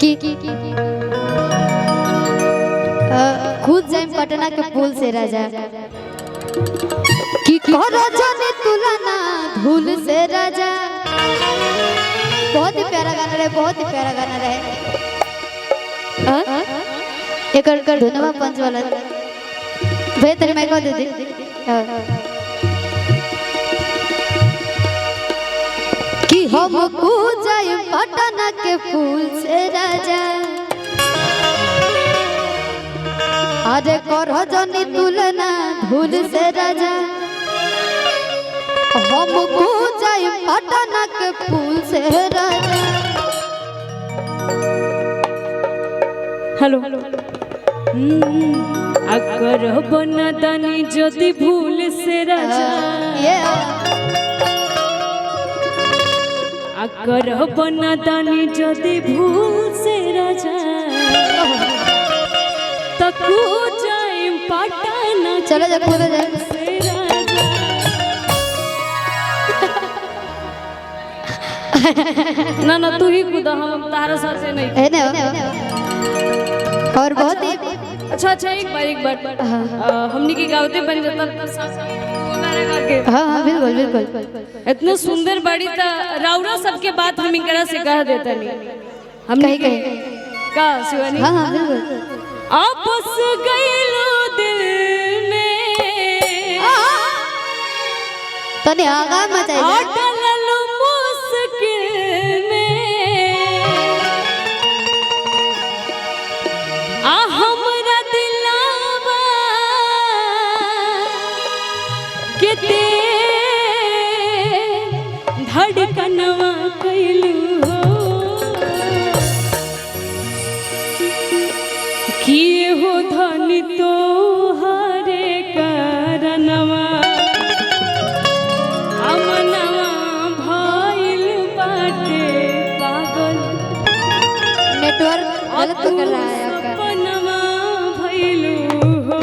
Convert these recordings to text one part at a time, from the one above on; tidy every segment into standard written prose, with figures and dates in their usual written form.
कि खुद जाए पटना के पुल से राजा कि करो जाने तुलना धूल से राजा। बहुत ही प्यारा गाना रहे, बहुत ही प्यारा गाना रहे। एक धन्यवाद पंच वाला भैया तेरे मैं कह दे कि हम जाए पटना के फूल से राजा। अरे करो जनी तुलना धूल से राजा। हम जाए पटना के फूल से राजा। हेलो अगर बना दानी ज्योति भूल से राजा। अगर बना दानी ज्योति भूल से राजा तकू जाए पटना। चलो जा कूद जा ना ना तू ही कूदा, हम तारा साथ से नहीं है ना। और बहुत ही अच्छा एक बार हमनी की गावते बन जाता। हाँ बिल्कुल बिल्कुल। इतना सुंदर बड़ी था राउरा सबके बात हम इनकरा से कह देता नहीं हम कहीं का शिवानी। हाँ हाँ बिल्कुल। आपस गईलो दिल में तने आगा मचाई अटललो मुश्किल में हमरा दिलावा के ते धड़कनवा कइलू हो किए हो धनी तो हरे करनवा अमनवा भइल बाटे पागल। नेटवर्क गलत कर रहा है आपका। सपनवा भइलू हो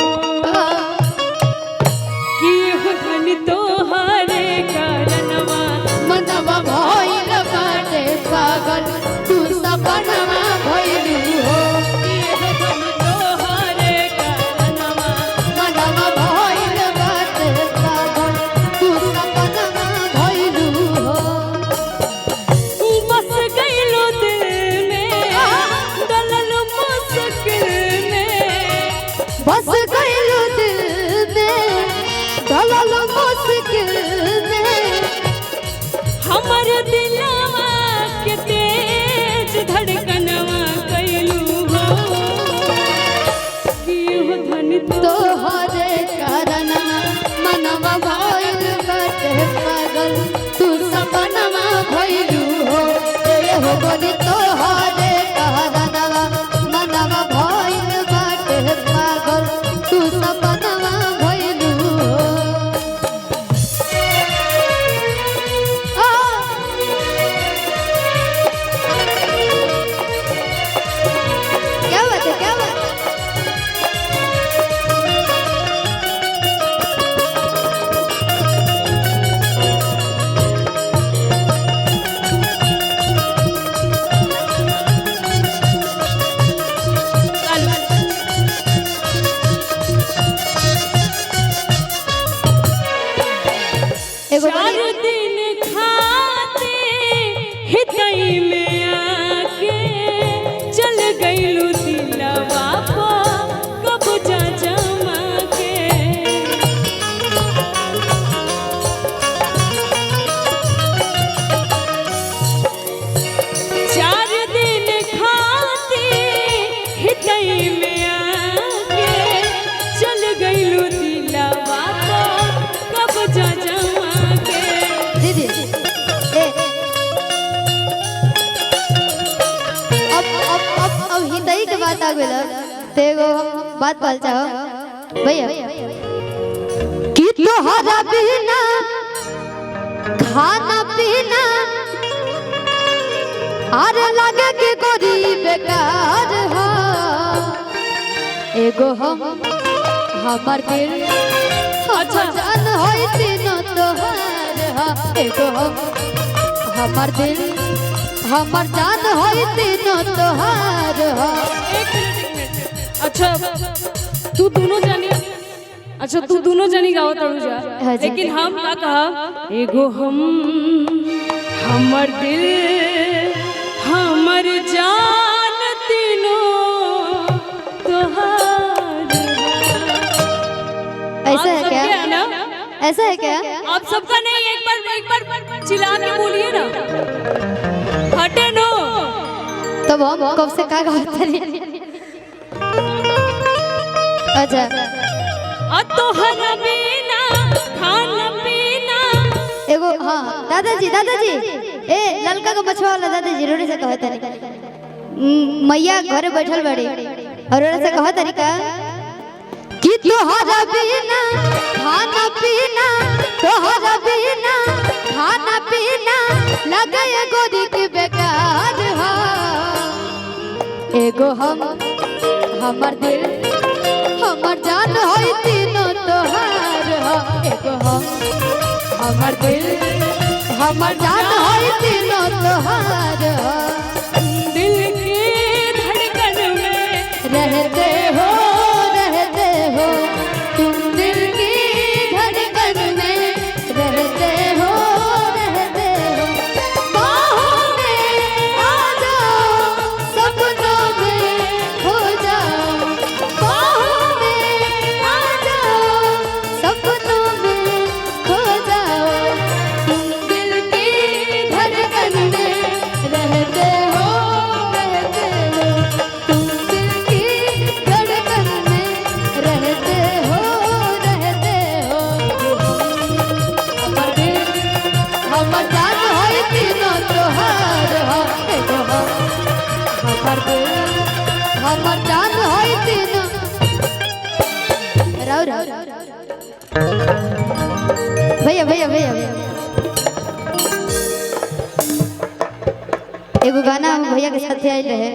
किए हो धनी तो हरे करनवा मनवा भइल बाटे पागल। तू सपनवा भइलू हो बस गइलो दिल में ढलल मुश्किल में। हमर दिलवा के तेज धड़कनवा कइलू हो कियो धन तोहरे कारण मनवा भइल बाटे पागल। तू सपनवा भइलू हो हो बोली तोहरे कारण मनवा भइल बाटे पागल। तू सपनवा भइलू हो। क्या बात है, क्या बात है? चार दिन खाते हितई में आके चल गईलू दिलवा को कब्जा जमा के। चार दिन खाते हितई में आके चल गईलू दिलवा को कब्जा जमा के। दीदी अब हिंदी के बात आ गई ते एगो बात बोल चाहो भैया कि तोहरा बिना खाना पीना अरे लगे कि गरीब बेकार हो। एगो हमर दिल अच्छा जान होई तीनों तोहार हो। एगो हमर दिल हमर जान होई तीनों तोहार हो। एक मिनट। अच्छा तू दोनों जानी, अच्छा तू दोनों जानी गाओ तड़ू जा, हाँ जी। लेकिन हम का कहा एगो हम हमर दिल हमर जान तीनों तोहार। ऐसा है क्या? है ना? ऐसा है क्या? आप सबका नहीं, एक बार चिल्ला के बोलिए ना। हटे नो। तब हम कब से का गाते रही? अच्छा तोहरा बिना खाना पीना। एगो हाँ दादाजी ए ललका का मछुआ वाला दादाजी रोने से कहा तरी मैया घरे बैठल बड़ी और रोने से कहा तरी का कि तोहरा बिना खाना पीना, तोहरा बिना खाना पीना लगे गोदी के बेकार हो। एगो हम हमर दिल हमर जान होई तीनों तोहार हो। एगो हम हमर दिल हमर जान होई तीनों तोहार हो। दिल की धड़कन में रहते हो तुम दिल की धड़कन में रहते हो बाहों में आ जाओ सपनों में खो जाओ, बाहों में आ जाओ सपनों में खो जाओ। तुम दिल की धड़कन में रहते हो तुम दिल की धड़कन में रहते हो। हमर दिल हमर जान होई तीनों तोहार हो। एगो हमर दिल हमर जान होई तीनों राव भैया भैया भैया एगो गाना हम भैया के साथ आइल रहे